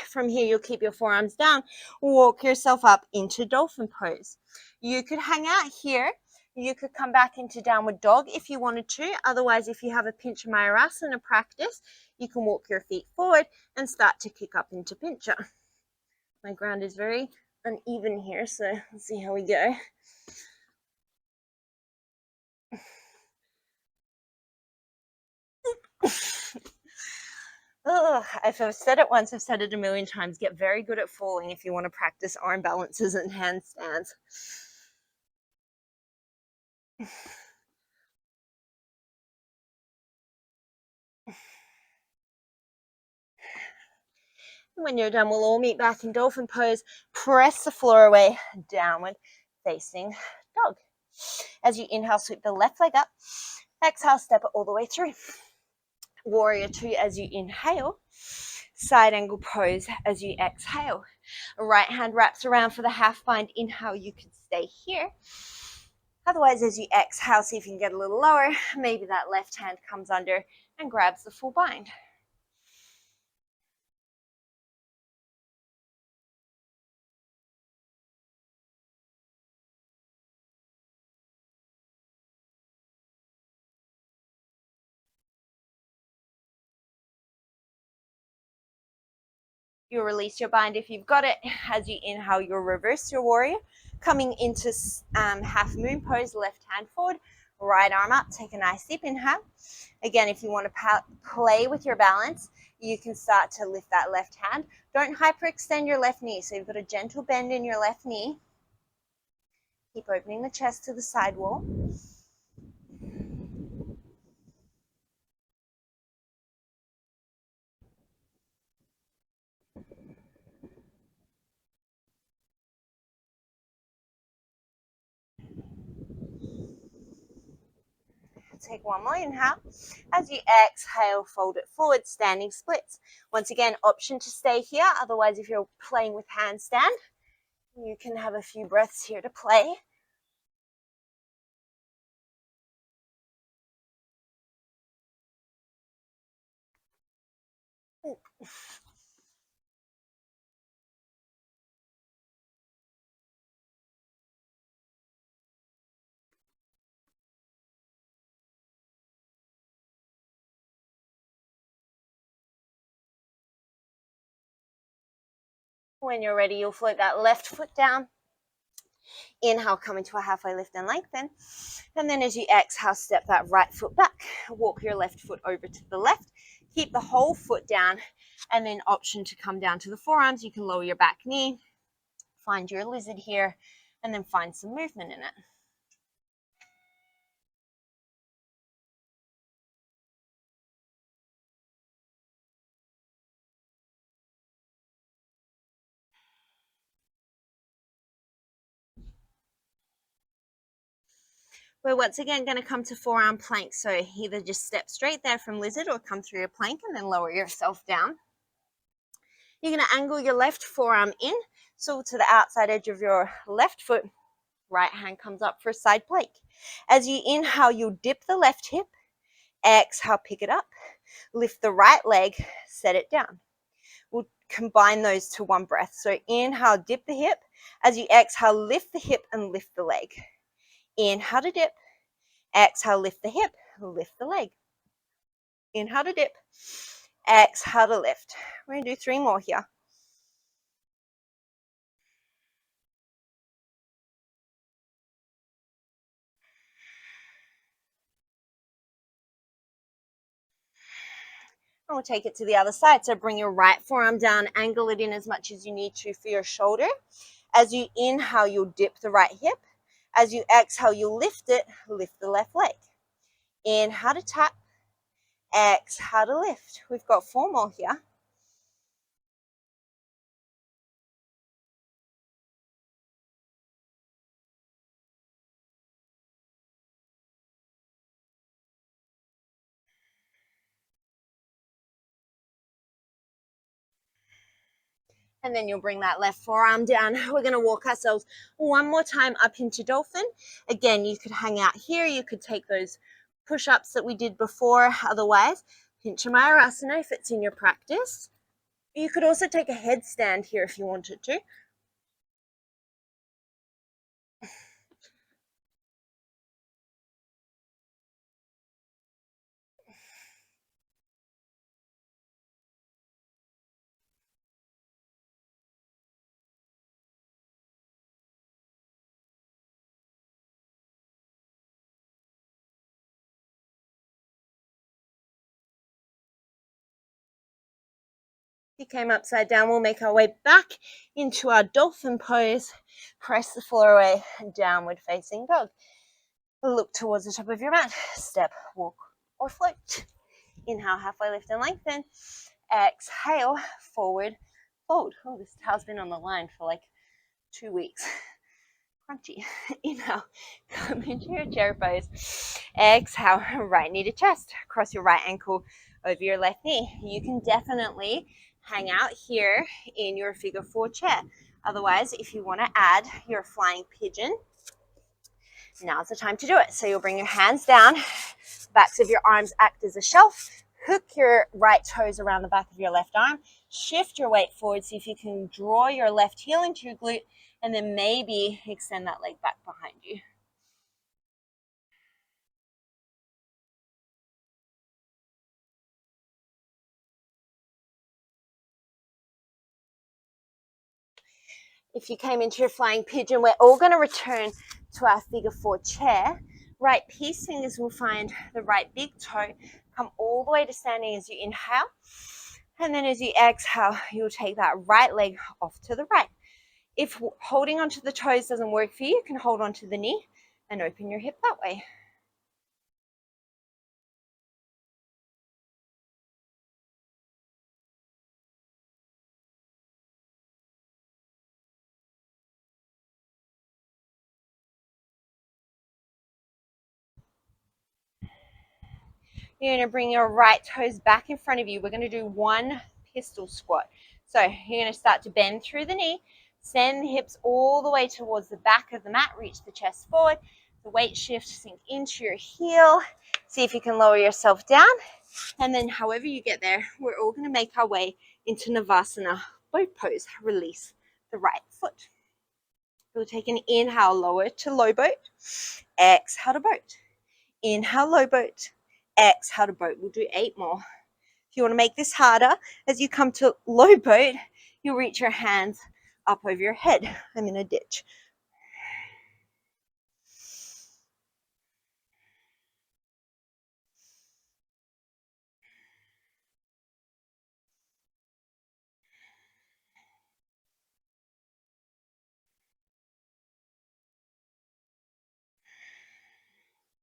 From here, you'll keep your forearms down. Walk yourself up into dolphin pose. You could hang out here. You could come back into downward dog if you wanted to. Otherwise, if you have a pincha mayurasana practice, you can walk your feet forward and start to kick up into pincha. My ground is very uneven here, so let's see how we go. Oh, if I've said it once, I've said it a million times. Get very good at falling if you want to practice arm balances and handstands. When you're done, we'll all meet back in dolphin pose. Press the floor away, downward facing dog. As you inhale, sweep the left leg up. Exhale, step it all the way through. Warrior two as you inhale. Side angle pose as you exhale. Right hand wraps around for the half bind. Inhale, you can stay here. Otherwise, as you exhale, see if you can get a little lower. Maybe that left hand comes under and grabs the full bind. You'll release your bind if you've got it. As you inhale, you'll reverse your warrior. Coming into half moon pose, left hand forward, right arm up. Take a nice deep inhale. Again, if you want to play with your balance, you can start to lift that left hand. Don't hyperextend your left knee. So you've got a gentle bend in your left knee. Keep opening the chest to the side wall. Take one more inhale. As you exhale, fold it forward, standing splits. Once again, option to stay here. Otherwise, if you're playing with handstand, you can have a few breaths here to play. When you're ready, you'll float that left foot down. Inhale, come into a halfway lift and lengthen. And then as you exhale, step that right foot back. Walk your left foot over to the left. Keep the whole foot down. And then option to come down to the forearms. You can lower your back knee. Find your lizard here. And then find some movement in it. We're once again going to come to forearm plank. So either just step straight there from lizard or come through your plank and then lower yourself down. You're going to angle your left forearm in. So to the outside edge of your left foot, right hand comes up for a side plank. As you inhale, you'll dip the left hip. Exhale, pick it up. Lift the right leg, set it down. We'll combine those to one breath. So inhale, dip the hip. As you exhale, lift the hip and lift the leg. Inhale to dip. Exhale, lift the hip, lift the leg. Inhale to dip. Exhale to lift. We're going to do 3 more here. And we'll take it to the other side. So bring your right forearm down, angle it in as much as you need to for your shoulder. As you inhale, you'll dip the right hip. As you exhale, you'll lift it, lift the left leg. Inhale to tap, exhale to lift. We've got 4 more here. And then you'll bring that left forearm down. We're going to walk ourselves one more time up into dolphin. Again, you could hang out here. You could take those push-ups that we did before. Otherwise, Pinchamayurasana if it's in your practice. You could also take a headstand here if you wanted to. He came upside down. We'll make our way back into our dolphin pose. Press the floor away, downward facing dog. Look towards the top of your mat. Step, walk, or float. Inhale, halfway lift and lengthen. Exhale, forward fold. Oh, this towel's been on the line for like 2 weeks. Crunchy. Inhale, come into your chair pose. Exhale, right knee to chest. Cross your right ankle over your left knee. You can definitely hang out here in your figure 4 chair. Otherwise, if you want to add your flying pigeon, now's the time to do it. So you'll bring your hands down, backs of your arms act as a shelf, hook your right toes around the back of your left arm, shift your weight forward, see if you can draw your left heel into your glute, and then maybe extend that leg back behind you. If you came into your flying pigeon, we're all going to return to our figure 4 chair. Right peace fingers will find the right big toe, come all the way to standing as you inhale. And then as you exhale, you'll take that right leg off to the right. If holding onto the toes doesn't work for you, you can hold onto the knee and open your hip that way. You're going to bring your right toes back in front of you. We're going to do one pistol squat. So you're going to start to bend through the knee, send the hips all the way towards the back of the mat, reach the chest forward, the weight shift, sink into your heel. See if you can lower yourself down. And then however you get there, we're all going to make our way into Navasana boat pose. Release the right foot. We'll take an inhale, lower to low boat. Exhale to boat. Inhale, low boat. Exhale to boat. We'll do 8 more. If you want to make this harder, as you come to low boat, you'll reach your hands up over your head. I'm in a ditch.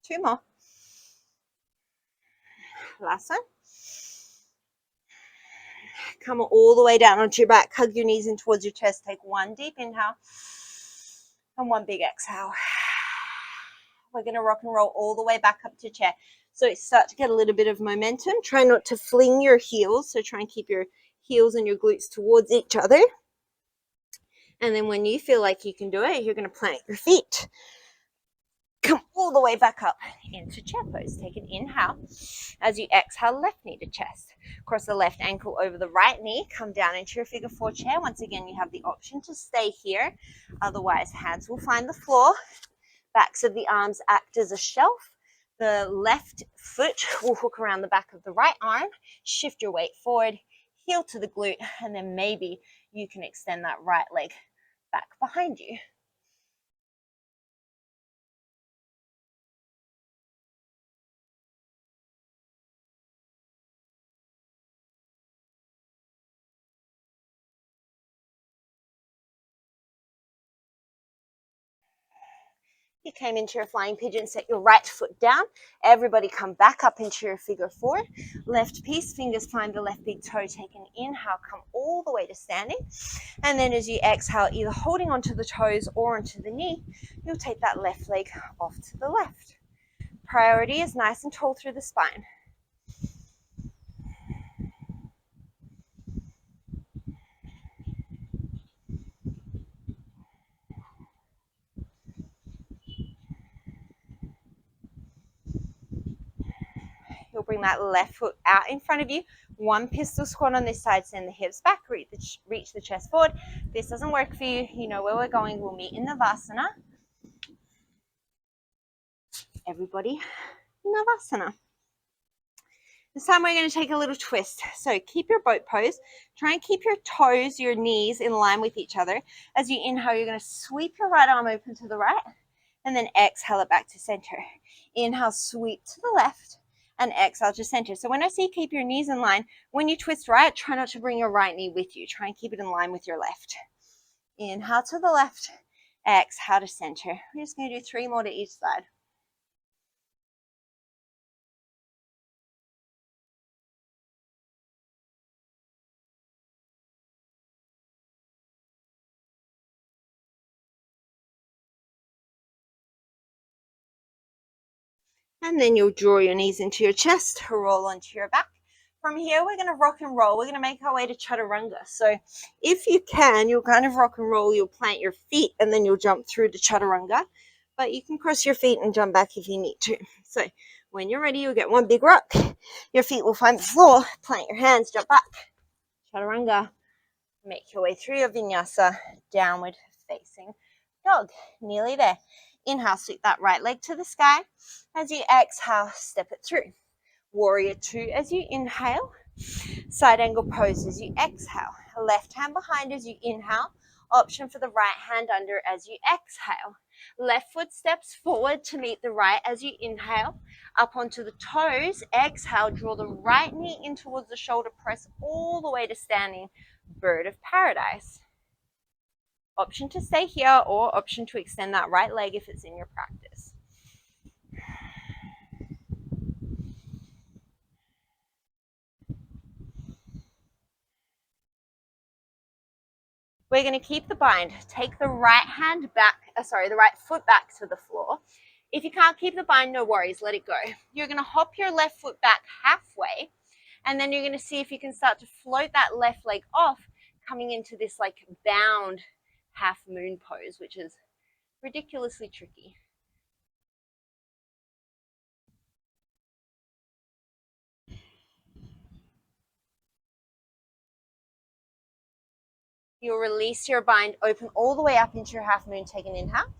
Two more. Last one. Come all the way down onto your back. Hug your knees in towards your chest. Take one deep inhale and one big exhale. We're going to rock and roll all the way back up to chair. So start to get a little bit of momentum. Try not to fling your heels. So try and keep your heels and your glutes towards each other. And then when you feel like you can do it, you're going to plant your feet. Come all the way back up into chair pose. Take an inhale. As you exhale, left knee to chest. Cross the left ankle over the right knee. Come down into your figure 4 chair. Once again, you have the option to stay here. Otherwise, hands will find the floor. Backs of the arms act as a shelf. The left foot will hook around the back of the right arm. Shift your weight forward. Heel to the glute. And then maybe you can extend that right leg back behind you. You came into your flying pigeon, set your right foot down. Everybody come back up into your figure 4. Left piece, fingers find the left big toe. Take an inhale, come all the way to standing. And then as you exhale, either holding onto the toes or onto the knee, you'll take that left leg off to the left. Priority is nice and tall through the spine. You'll bring that left foot out in front of you. One pistol squat on this side, send the hips back, reach the chest forward. If this doesn't work for you, you know where we're going. We'll meet in Navasana. Everybody, Navasana. This time we're going to take a little twist. So keep your boat pose. Try and keep your toes, your knees in line with each other. As you inhale, you're going to sweep your right arm open to the right and then exhale it back to center. Inhale, sweep to the left and exhale to center. So when I say keep your knees in line, when you twist right, try not to bring your right knee with you. Try and keep it in line with your left. Inhale to the left, exhale to center. We're just going to do 3 more to each side. And then you'll draw your knees into your chest, roll onto your back. From here, we're going to rock and roll. We're going to make our way to chaturanga. So if you can, you'll kind of rock and roll. You'll plant your feet and then you'll jump through to chaturanga. But you can cross your feet and jump back if you need to. So when you're ready, you'll get one big rock. Your feet will find the floor. Plant your hands, jump back. Chaturanga. Make your way through your vinyasa, downward facing dog. Nearly there. Inhale, sweep that right leg to the sky. As you exhale, step it through. Warrior 2 as you inhale. Side angle pose as you exhale. Left hand behind as you inhale. Option for the right hand under as you exhale. Left foot steps forward to meet the right as you inhale. Up onto the toes. Exhale, draw the right knee in towards the shoulder. Press all the way to standing bird of paradise. Option to stay here or option to extend that right leg if it's in your practice. We're going to keep the bind. Take the right foot back to the floor. If you can't keep the bind, no worries, let it go. You're going to hop your left foot back halfway, and then you're going to see if you can start to float that left leg off, coming into this like bound half moon pose, which is ridiculously tricky. You'll release your bind, open all the way up into your half moon, take an inhale.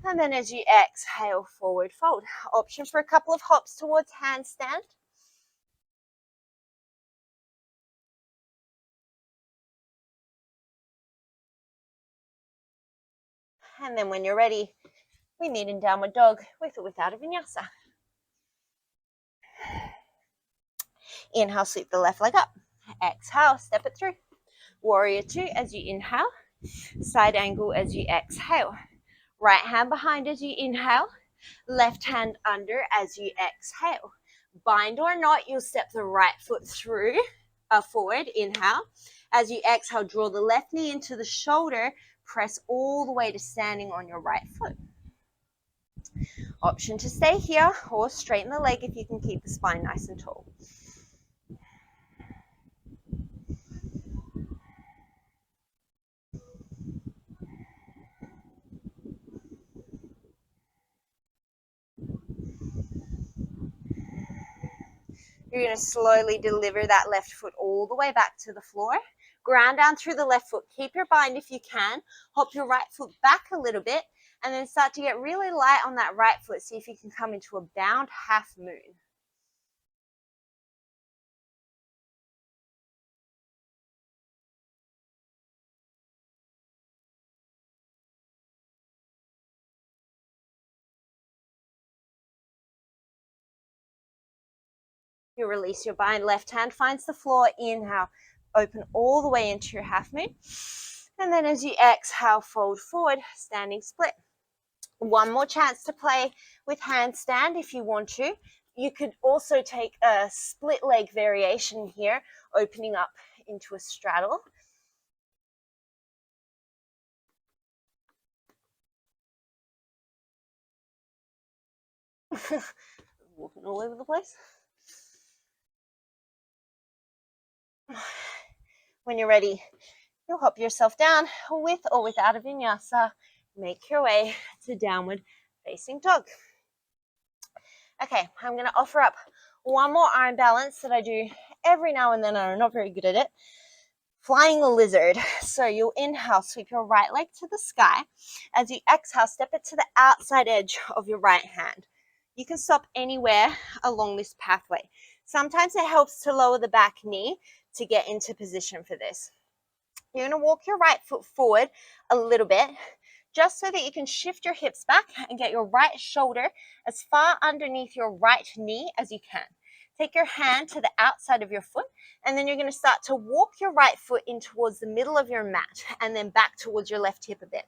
And then as you exhale, forward fold. Option for a couple of hops towards handstand. And then when you're ready, we meet in downward dog with or without a vinyasa. Inhale, sweep the left leg up. Exhale, step it through. Warrior 2 as you inhale. Side angle as you exhale. Right hand behind as you inhale. Left hand under as you exhale. Bind or not, you'll step the right foot through, forward, inhale. As you exhale, draw the left knee into the shoulder. Press all the way to standing on your right foot. Option to stay here or straighten the leg if you can keep the spine nice and tall. You're going to slowly deliver that left foot all the way back to the floor. Ground down through the left foot. Keep your bind if you can. Hop your right foot back a little bit and then start to get really light on that right foot. See if you can come into a bound half moon. You release your bind, left hand finds the floor, inhale, open all the way into your half moon. And then as you exhale, fold forward, standing split. One more chance to play with handstand if you want to. You could also take a split leg variation here, opening up into a straddle. Walking all over the place. When you're ready, you'll hop yourself down with or without a vinyasa. Make your way to downward facing dog. Okay, I'm going to offer up one more arm balance that I do every now and then. I'm not very good at it. Flying lizard. So you'll inhale, sweep your right leg to the sky. As you exhale, step it to the outside edge of your right hand. You can stop anywhere along this pathway. Sometimes it helps to lower the back knee to get into position for this. You're going to walk your right foot forward a little bit, just so that you can shift your hips back and get your right shoulder as far underneath your right knee as you can. Take your hand to the outside of your foot, and then you're going to start to walk your right foot in towards the middle of your mat and then back towards your left hip a bit.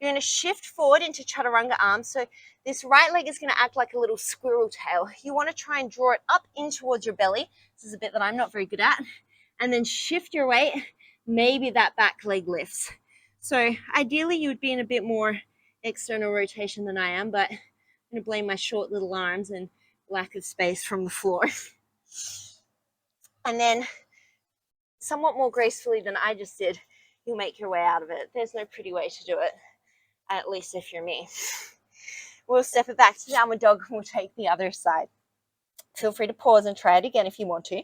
You're going to shift forward into chaturanga arms. So this right leg is going to act like a little squirrel tail. You want to try and draw it up in towards your belly. This is a bit that I'm not very good at. And then shift your weight. Maybe that back leg lifts. So ideally you would be in a bit more external rotation than I am, but I'm going to blame my short little arms and lack of space from the floor. And then somewhat more gracefully than I just did, you'll make your way out of it. There's no pretty way to do it, at least if you're me. We'll step it back to downward dog and we'll take the other side. Feel free to pause and try it again if you want to.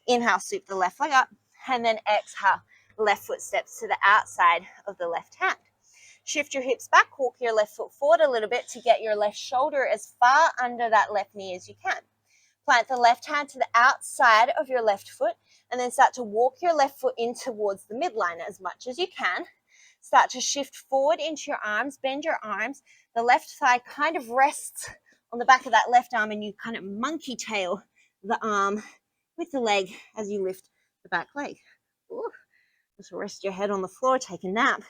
Inhale, sweep the left leg up, and then exhale, left foot steps to the outside of the left hand. Shift your hips back, walk your left foot forward a little bit to get your left shoulder as far under that left knee as you can. Plant the left hand to the outside of your left foot, and then start to walk your left foot in towards the midline as much as you can. Start to shift forward into your arms, bend your arms. The left thigh kind of rests on the back of that left arm, and you kind of monkey tail the arm with the leg as you lift the back leg. Ooh, just rest your head on the floor, take a nap.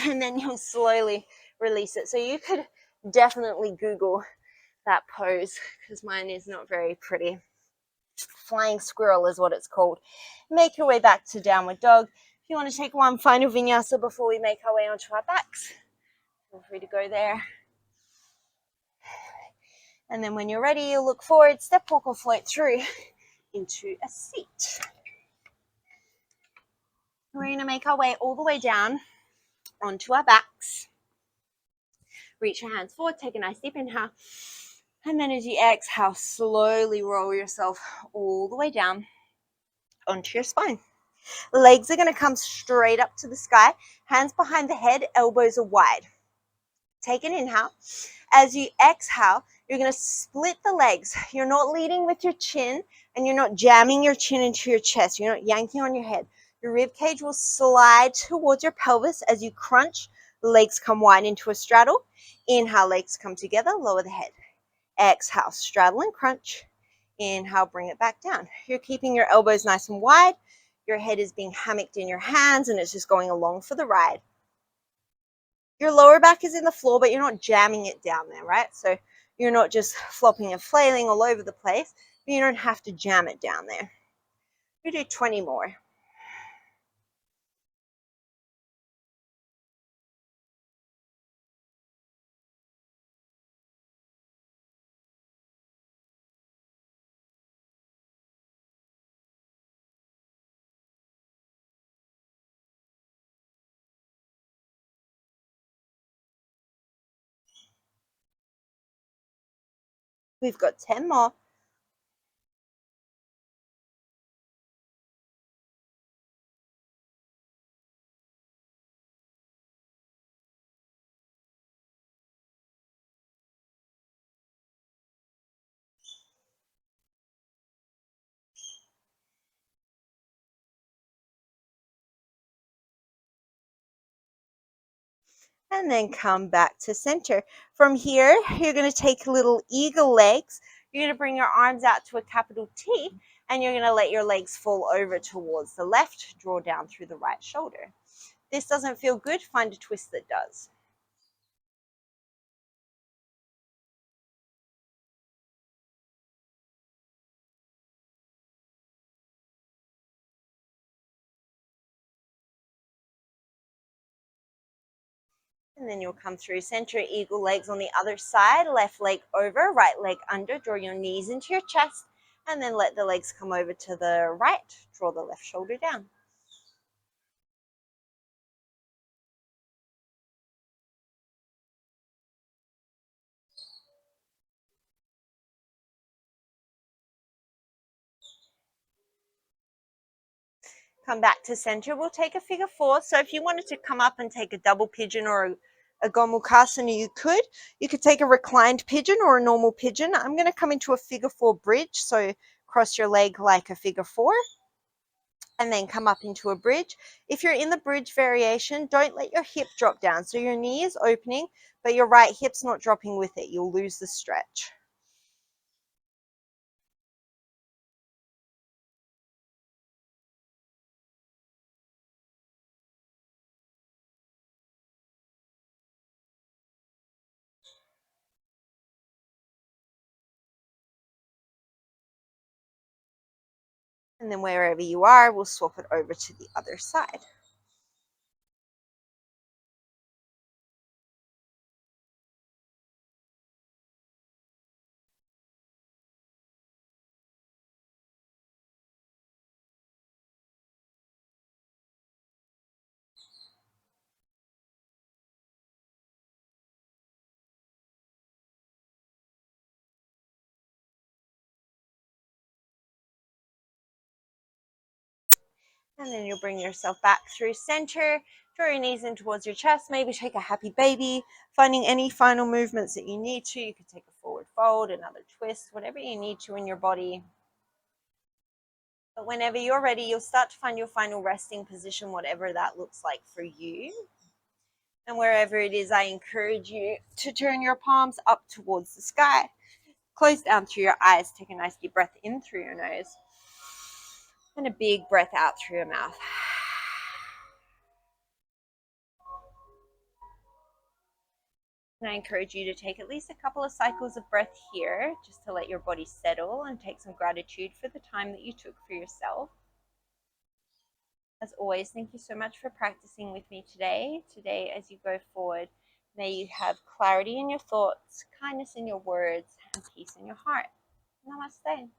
And then you'll slowly release it. So you could definitely Google that pose because mine is not very pretty. Flying squirrel is what it's called. Make your way back to downward dog. If you want to take one final vinyasa before we make our way onto our backs, feel free to go there. And then when you're ready, you'll look forward, step, walk, or float through into a seat. We're going to make our way all the way down onto our backs. Reach your hands forward, take a nice deep inhale. And then as you exhale, slowly roll yourself all the way down onto your spine. Legs are going to come straight up to the sky. Hands behind the head, elbows are wide. Take an inhale. As you exhale, you're going to split the legs. You're not leading with your chin, and you're not jamming your chin into your chest. You're not yanking on your head. Your rib cage will slide towards your pelvis as you crunch. Legs come wide into a straddle. Inhale, legs come together, lower the head. Exhale, straddle and crunch. Inhale, bring it back down. You're keeping your elbows nice and wide. Your head is being hammocked in your hands, and it's just going along for the ride. Your lower back is in the floor, but you're not jamming it down there, right? So you're not just flopping and flailing all over the place. You don't have to jam it down there. You do 20 more. We've got 10 more. And then come back to center. From here, you're going to take little eagle legs. You're going to bring your arms out to a capital T, and you're going to let your legs fall over towards the left, draw down through the right shoulder. This doesn't feel good, find a twist that does. And then you'll come through center, eagle legs on the other side, left leg over, right leg under, draw your knees into your chest, and then let the legs come over to the right, draw the left shoulder down. Come back to center. We'll take a figure four. So if you wanted to come up and take a double pigeon or a gomukhasana, you could. You could take a reclined pigeon or a normal pigeon. I'm going to come into a figure four bridge. So cross your leg like a figure four and then come up into a bridge. If you're in the bridge variation, don't let your hip drop down. So your knee is opening, but your right hip's not dropping with it. You'll lose the stretch. And then wherever you are, we'll swap it over to the other side. And then you'll bring yourself back through center, draw your knees in towards your chest, maybe take a happy baby, finding any final movements that you need to. You could take a forward fold, another twist, whatever you need to in your body. But whenever you're ready, you'll start to find your final resting position, whatever that looks like for you. And wherever it is, I encourage you to turn your palms up towards the sky. Close down through your eyes. Take a nice deep breath in through your nose. And a big breath out through your mouth. And I encourage you to take at least a couple of cycles of breath here, just to let your body settle and take some gratitude for the time that you took for yourself. As always, thank you so much for practicing with me today. Today, as you go forward, may you have clarity in your thoughts, kindness in your words, and peace in your heart. Namaste.